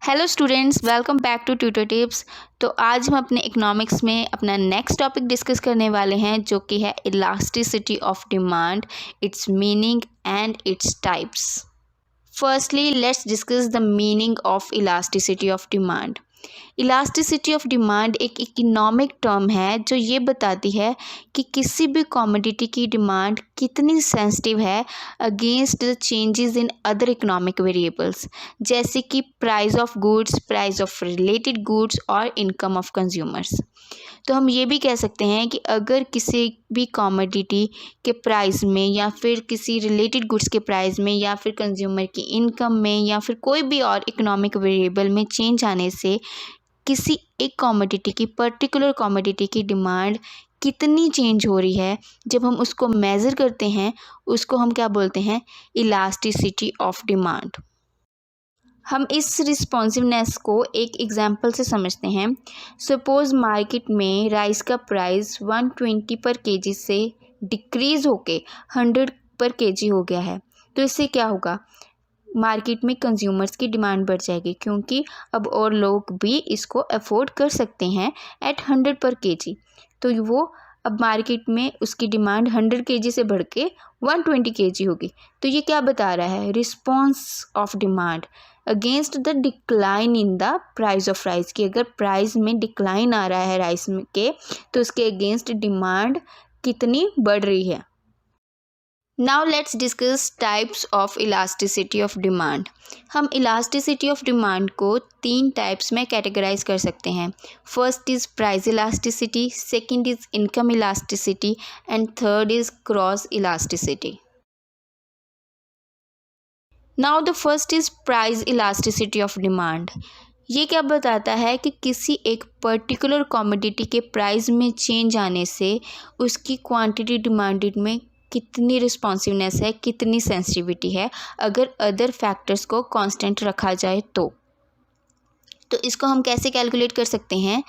Hello students, welcome back to tutor tips. तो आज हम अपने इकोनॉमिक्स में अपना नेक्स्ट टॉपिक डिस्कस करने वाले हैं, जो कि है elasticity of demand, it's meaning and its types. Firstly let's discuss the meaning of elasticity of demand. Elasticity of demand एक इकोनॉमिक टर्म है जो ये बताती है कि किसी भी कमोडिटी की डिमांड कितनी सेंसिटिव है against the changes in other economic variables, जैसे कि price of goods, price of related goods और इनकम ऑफ कंज्यूमर्स। तो हम ये भी कह सकते हैं कि अगर किसी भी कमोडिटी के प्राइस में या फिर किसी रिलेटेड गुड्स के प्राइस में या फिर कंज्यूमर की इनकम में या फिर कोई भी और इकोनॉमिक वेरिएबल में चेंज आने से किसी एक कमोडिटी की पर्टिकुलर कमोडिटी की डिमांड कितनी चेंज हो रही है, जब हम उसको मेज़र करते हैं उसको हम क्या बोलते हैं, इलास्टिसिटी ऑफ डिमांड। हम इस रिस्पॉन्सिवनेस को एक एग्जांपल से समझते हैं। सपोज़ मार्केट में राइस का प्राइस 120 पर केजी से डिक्रीज़ होके 100 पर केजी हो गया है। तो इससे क्या होगा, मार्केट में कंज्यूमर्स की डिमांड बढ़ जाएगी, क्योंकि अब और लोग भी इसको अफोर्ड कर सकते हैं एट 100 पर केजी। तो वो अब मार्केट में उसकी डिमांड 100 केजी से बढ़ के 120 केजी होगी। तो ये क्या बता रहा है, response of demand against the decline in the price of rice, कि अगर प्राइस में डिक्लाइन आ रहा है राइस के, तो उसके अगेंस्ट डिमांड कितनी बढ़ रही है। Now let's discuss types of elasticity of demand. हम इलास्टिसिटी ऑफ डिमांड को 3 टाइप्स में कैटेगराइज कर सकते हैं। First is price elasticity, second is income elasticity and third is cross elasticity. Now the first is price elasticity of demand. ये क्या बताता है कि किसी एक पर्टिकुलर कमोडिटी के प्राइस में चेंज आने से उसकी क्वांटिटी डिमांडेड में कितनी रिस्पॉन्सिवनेस है, कितनी सेंसिटिविटी है, अगर अदर फैक्टर्स को कांस्टेंट रखा जाए तो इसको हम कैसे कैलकुलेट कर सकते हैं,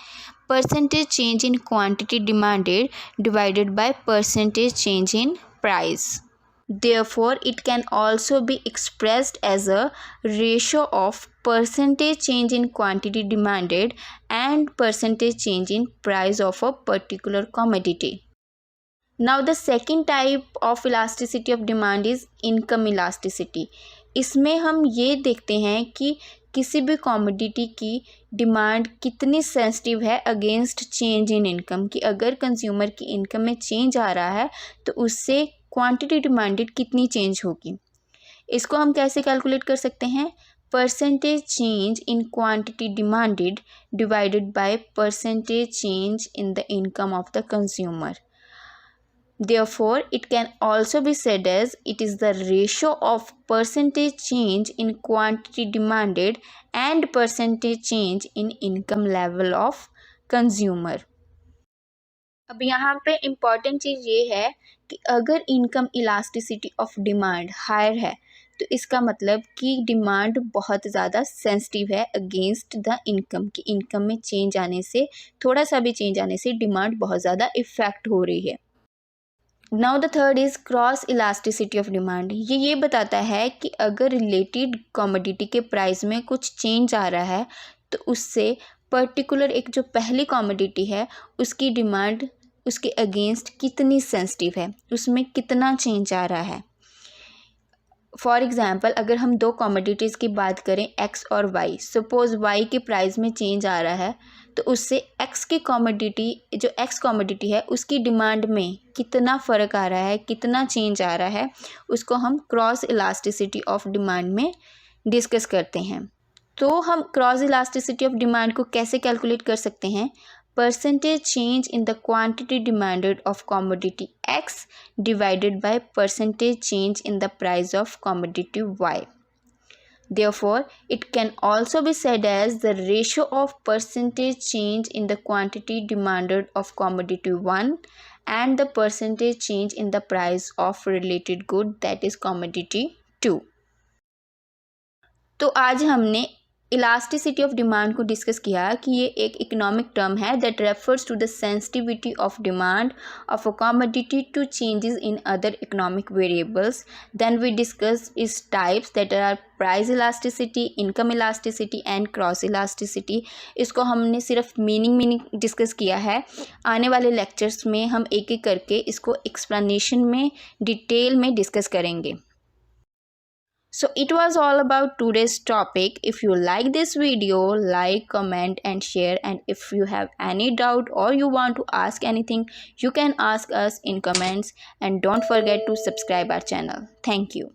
percentage change in quantity demanded divided by percentage change in price. Therefore, it can also be expressed as a ratio of percentage change in quantity demanded and percentage change in price of a particular commodity. Now, the second type of elasticity of demand is income elasticity. इसमें हम ये देखते हैं कि किसी भी commodity की demand कितनी सेंसिटिव है अगेंस्ट चेंज इन इनकम, कि अगर कंज्यूमर की इनकम में चेंज आ रहा है तो उससे क्वांटिटी डिमांडेड कितनी चेंज होगी। इसको हम कैसे कैलकुलेट कर सकते हैं, percentage change in quantity demanded divided by percentage change in the income of the consumer. Therefore, it can also be said as it is the ratio of percentage change in quantity demanded and percentage change in income level of consumer. अब यहाँ पे important चीज़ ये है कि अगर income elasticity of demand higher है तो इसका मतलब कि डिमांड बहुत ज़्यादा सेंसिटिव है अगेंस्ट द इनकम, की इनकम में चेंज आने से, थोड़ा सा भी चेंज आने से डिमांड बहुत ज़्यादा इफ़ेक्ट हो रही है। Now the third is cross elasticity of demand. ये बताता है कि अगर रिलेटेड कमोडिटी के प्राइस में कुछ चेंज आ रहा है तो उससे पर्टिकुलर एक जो पहली कमोडिटी है उसकी डिमांड उसके अगेंस्ट कितनी सेंसिटिव है, उसमें कितना चेंज आ रहा है। फॉर एग्ज़ाम्पल, अगर हम 2 कमोडिटीज़ की बात करें एक्स और वाई, सपोज़ वाई के प्राइस में चेंज आ रहा है तो उससे एक्स की कमोडिटी, जो एक्स कमोडिटी है उसकी डिमांड में कितना फ़र्क आ रहा है, कितना चेंज आ रहा है, उसको हम क्रॉस इलास्टिसिटी ऑफ डिमांड में डिस्कस करते हैं। तो हम क्रॉस इलास्टिसिटी ऑफ डिमांड को कैसे कैलकुलेट कर सकते हैं, percentage change in the quantity demanded of commodity X divided by percentage change in the price of commodity Y. Therefore, it can also be said as the ratio of percentage change in the quantity demanded of commodity 1 and the percentage change in the price of related good, that is commodity 2. तो आज हमने elasticity of demand को discuss किया कि ये एक economic term है that refers to the sensitivity of demand of a commodity to changes in other economic variables. Then we discuss its types that are price elasticity, income elasticity and cross elasticity. इसको हमने सिर्फ meaning discuss किया है. आने वाले lectures में हम एक एक करके इसको एक्सप्लेनेशन में डिटेल में डिस्कस करेंगे. So it was all about today's topic. If you like this video, like, comment and share, and if you have any doubt or you want to ask anything, you can ask us in comments, and don't forget to subscribe our channel. Thank you.